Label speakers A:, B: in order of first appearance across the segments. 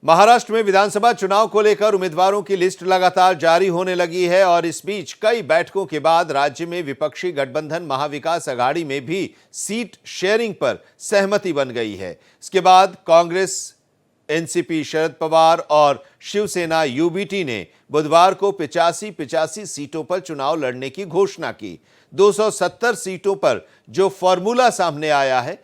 A: महाराष्ट्र में विधानसभा चुनाव को लेकर उम्मीदवारों की लिस्ट लगातार जारी होने लगी है और इस बीच कई बैठकों के बाद राज्य में विपक्षी गठबंधन महाविकास अघाड़ी में भी सीट शेयरिंग पर सहमति बन गई है। इसके बाद कांग्रेस, एनसीपी शरद पवार और शिवसेना यूबीटी ने बुधवार को 85 सीटों पर चुनाव लड़ने की घोषणा की। 270 सीटों पर जो फॉर्मूला सामने आया है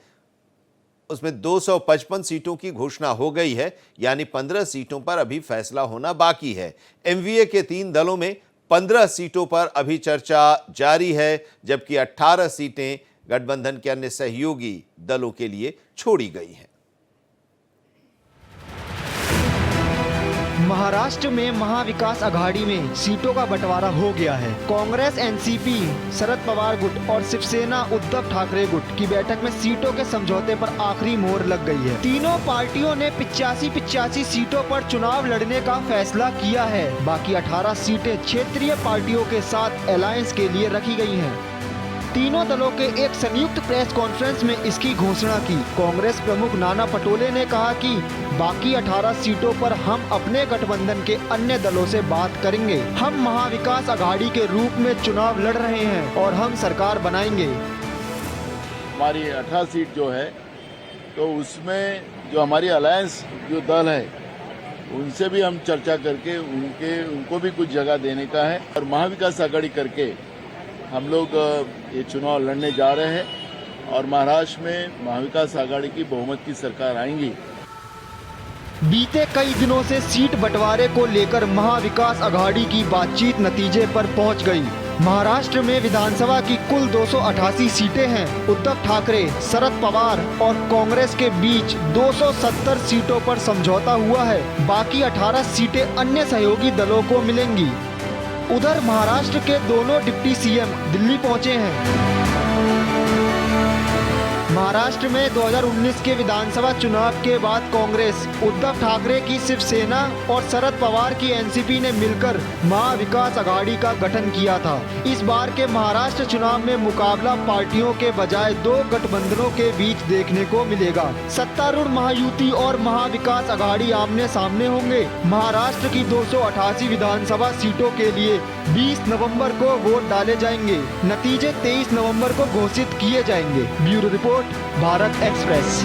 A: उसमें 255 सीटों की घोषणा हो गई है, यानी 15 सीटों पर अभी फैसला होना बाकी है। एमवीए के 3 दलों में 15 सीटों पर अभी चर्चा जारी है, जबकि 18 सीटें गठबंधन के अन्य सहयोगी दलों के लिए छोड़ी गई हैं।
B: महाराष्ट्र में महाविकास अघाड़ी में सीटों का बंटवारा हो गया है। कांग्रेस, एनसीपी, शरद पवार गुट और शिवसेना उद्धव ठाकरे गुट की बैठक में सीटों के समझौते पर आखिरी मोहर लग गई है। तीनों पार्टियों ने 85 सीटों पर चुनाव लड़ने का फैसला किया है। बाकी 18 सीटें क्षेत्रीय पार्टियों के साथ अलायंस के लिए रखी गई हैं। तीनों दलों के एक संयुक्त प्रेस कॉन्फ्रेंस में इसकी घोषणा की। कांग्रेस प्रमुख नाना पटोले ने कहा कि बाकी 18 सीटों पर हम अपने गठबंधन के अन्य दलों से बात करेंगे। हम महाविकास अघाड़ी के रूप में चुनाव लड़ रहे हैं और हम सरकार बनाएंगे।
C: हमारी 18 सीट जो है तो उसमें जो हमारी अलायंस जो दल है उनसे भी हम चर्चा करके उनको भी कुछ जगह देने का है और महाविकास अघाड़ी करके हम लोग ये चुनाव लड़ने जा रहे हैं और महाराष्ट्र में महाविकास अघाड़ी की बहुमत की सरकार आएंगी।
B: बीते कई दिनों से सीट बंटवारे को लेकर महाविकास अघाड़ी की बातचीत नतीजे पर पहुंच गई। महाराष्ट्र में विधानसभा की कुल 288 सीटें हैं। उद्धव ठाकरे, शरद पवार और कांग्रेस के बीच 270 सीटों पर समझौता हुआ है। बाकी 18 सीटें अन्य सहयोगी दलों को मिलेंगी। उधर महाराष्ट्र के दोनों डिप्टी सीएम दिल्ली पहुंचे हैं। महाराष्ट्र में 2019 के विधानसभा चुनाव के बाद कांग्रेस, उद्धव ठाकरे की शिवसेना और शरद पवार की एनसीपी ने मिलकर महाविकास अघाड़ी का गठन किया था। इस बार के महाराष्ट्र चुनाव में मुकाबला पार्टियों के बजाय 2 गठबंधनों के बीच देखने को मिलेगा। सत्तारूढ़ महायुति और महाविकास अघाड़ी आमने सामने होंगे। महाराष्ट्र की 288 विधानसभा सीटों के लिए 20 नवंबर को वोट डाले जाएंगे। नतीजे 23 नवंबर को घोषित किए जाएंगे। Bureau report, Bharat express.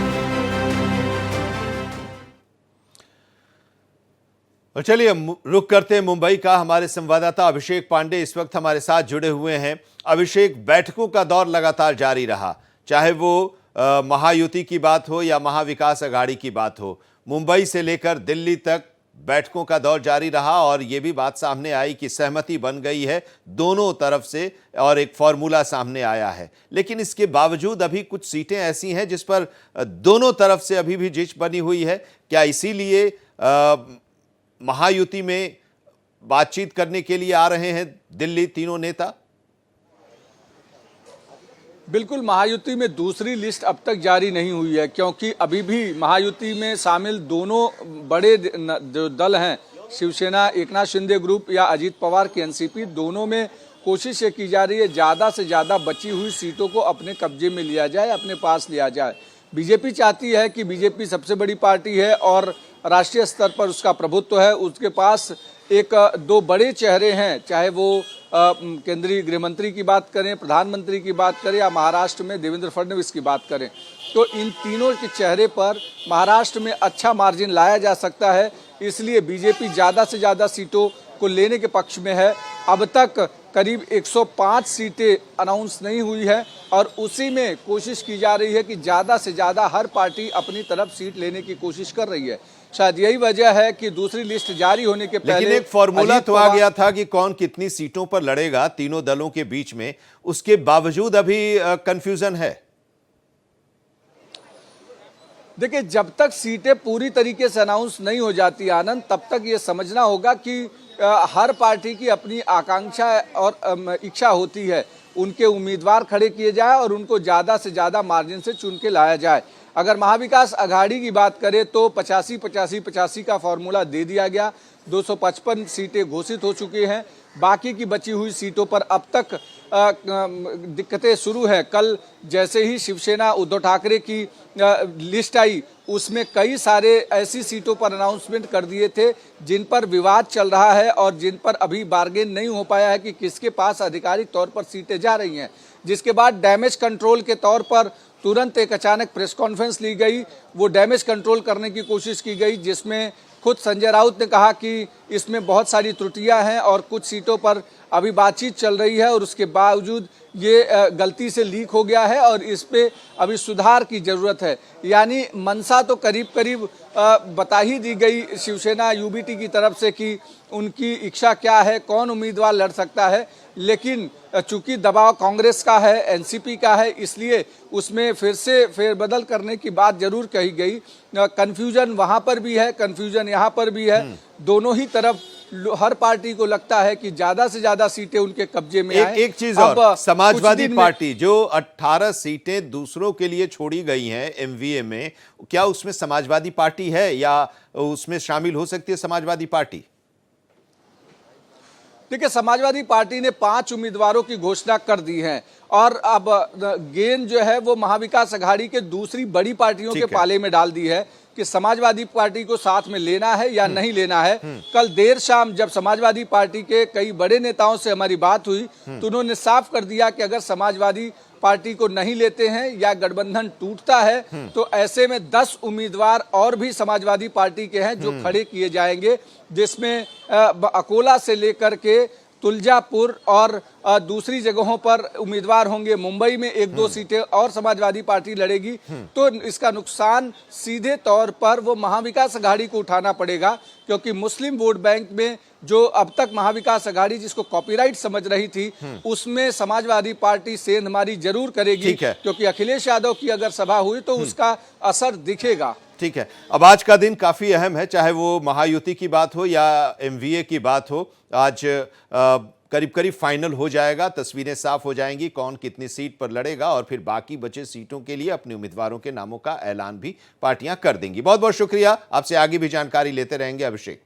A: और चलिए रुक करते हैं मुंबई का। हमारे संवाददाता अभिषेक पांडे इस वक्त हमारे साथ जुड़े हुए हैं। अभिषेक, बैठकों का दौर लगातार जारी रहा, चाहे वो महायुति की बात हो या महाविकास अघाड़ी की बात हो। मुंबई से लेकर दिल्ली तक बैठकों का दौर जारी रहा और ये भी बात सामने आई कि सहमति बन गई है दोनों तरफ से और एक फॉर्मूला सामने आया है। लेकिन इसके बावजूद अभी कुछ सीटें ऐसी हैं जिस पर दोनों तरफ से अभी भी जिच बनी हुई है। क्या इसीलिए महायुति में बातचीत करने के लिए आ रहे हैं दिल्ली तीनों नेता?
D: बिल्कुल, महायुति में दूसरी लिस्ट अब तक जारी नहीं हुई है, क्योंकि अभी भी महायुति में शामिल दोनों बड़े जो दल हैं, शिवसेना, एकनाथ शिंदे ग्रुप या अजीत पवार की एनसीपी, दोनों में कोशिश ये की जा रही है ज़्यादा से ज़्यादा बची हुई सीटों को अपने कब्जे में लिया जाए, अपने पास लिया जाए। बीजेपी चाहती है कि बीजेपी सबसे बड़ी पार्टी है और राष्ट्रीय स्तर पर उसका प्रभुत्व है, उसके पास 1-2 बड़े चेहरे हैं, चाहे वो केंद्रीय गृह मंत्री की बात करें, प्रधानमंत्री की बात करें या महाराष्ट्र में देवेंद्र फडणवीस की बात करें। तो इन तीनों के चेहरे पर महाराष्ट्र में अच्छा मार्जिन लाया जा सकता है, इसलिए बीजेपी ज़्यादा से ज़्यादा सीटों को लेने के पक्ष में है। अब तक करीब 105 सीटें अनाउंस नहीं हुई है और उसी में कोशिश की जा रही है कि ज़्यादा से ज़्यादा हर पार्टी अपनी तरफ सीट लेने की कोशिश कर रही है। शायद यही वजह है कि दूसरी लिस्ट जारी होने के पहले
A: लेकिन एक फॉर्मूला तो आ गया था कि कौन कितनी सीटों पर लड़ेगा तीनों दलों के बीच में, उसके बावजूद अभी कंफ्यूजन है।
D: देखिए, जब तक सीटें पूरी तरीके से अनाउंस नहीं हो जाती आनंद, तब तक ये समझना होगा कि हर पार्टी की अपनी आकांक्षा और इच्छा होती है उनके उम्मीदवार खड़े किए जाए और उनको ज़्यादा से ज़्यादा मार्जिन से चुन के लाया जाए। अगर महाविकास अघाड़ी की बात करें तो 85-85-85 का फॉर्मूला दे दिया गया, 255 सीटें घोषित हो चुकी हैं। बाकी की बची हुई सीटों पर अब तक दिक्कतें शुरू हैं। कल जैसे ही शिवसेना उद्धव ठाकरे की लिस्ट आई, उसमें कई सारे ऐसी सीटों पर अनाउंसमेंट कर दिए थे जिन पर विवाद चल रहा है और जिन पर अभी बार्गेन नहीं हो पाया है कि किसके पास आधिकारिक तौर पर सीटें जा रही हैं। जिसके बाद डैमेज कंट्रोल के तौर पर तुरंत एक अचानक प्रेस कॉन्फ्रेंस ली गई, वो डैमेज कंट्रोल करने की कोशिश की गई, जिसमें खुद संजय राउत ने कहा कि इसमें बहुत सारी त्रुटियां हैं और कुछ सीटों पर अभी बातचीत चल रही है और उसके बावजूद ये गलती से लीक हो गया है और इस पे अभी सुधार की ज़रूरत है। यानी मंशा तो करीब करीब बता ही दी गई शिवसेना यूबीटी की तरफ से कि उनकी इच्छा क्या है, कौन उम्मीदवार लड़ सकता है, लेकिन चूंकि दबाव कांग्रेस का है, एनसीपी का है, इसलिए उसमें फिर से फेरबदल करने की बात जरूर कही गई। कन्फ्यूजन वहाँ पर भी है, कन्फ्यूजन यहाँ पर भी है। दोनों ही तरफ हर पार्टी को लगता है कि ज्यादा से ज्यादा सीटें उनके कब्जे में आए।
A: एक चीज और, समाजवादी पार्टी जो 18 सीटें दूसरों के लिए छोड़ी गई हैं एमवीए में, क्या उसमें समाजवादी पार्टी है या उसमें शामिल हो सकती है समाजवादी पार्टी?
D: देखिए, समाजवादी पार्टी ने 5 उम्मीदवारों की घोषणा कर दी है और अब गेंद जो है वो महाविकास अघाड़ी के दूसरी बड़ी पार्टियों के पाले में डाल दी है कि समाजवादी पार्टी को साथ में लेना है या नहीं लेना है। कल देर शाम जब समाजवादी पार्टी के कई बड़े नेताओं से हमारी बात हुई तो उन्होंने साफ कर दिया कि अगर समाजवादी पार्टी को नहीं लेते हैं या गठबंधन टूटता है तो ऐसे में 10 उम्मीदवार और भी समाजवादी पार्टी के हैं जो खड़े किए जाएंगे, जिसमें अकोला से लेकर के तुलजापुर और दूसरी जगहों पर उम्मीदवार होंगे। मुंबई में 1-2 सीटें और समाजवादी पार्टी लड़ेगी। तो इसका नुकसान सीधे तौर पर वो महाविकास अघाड़ी को उठाना पड़ेगा, क्योंकि मुस्लिम वोट बैंक में जो अब तक महाविकास अघाड़ी जिसको कॉपीराइट समझ रही थी, उसमें समाजवादी पार्टी सेंधमारी जरूर करेगी, क्योंकि अखिलेश यादव की अगर सभा हुई तो उसका असर दिखेगा।
A: ठीक है, अब आज का दिन काफी अहम है, चाहे वो महायुति की बात हो या एमवीए की बात हो। आज करीब करीब फाइनल हो जाएगा, तस्वीरें साफ हो जाएंगी, कौन कितनी सीट पर लड़ेगा और फिर बाकी बचे सीटों के लिए अपने उम्मीदवारों के नामों का ऐलान भी पार्टियां कर देंगी। बहुत बहुत शुक्रिया, आपसे आगे भी जानकारी लेते रहेंगे अभिषेक।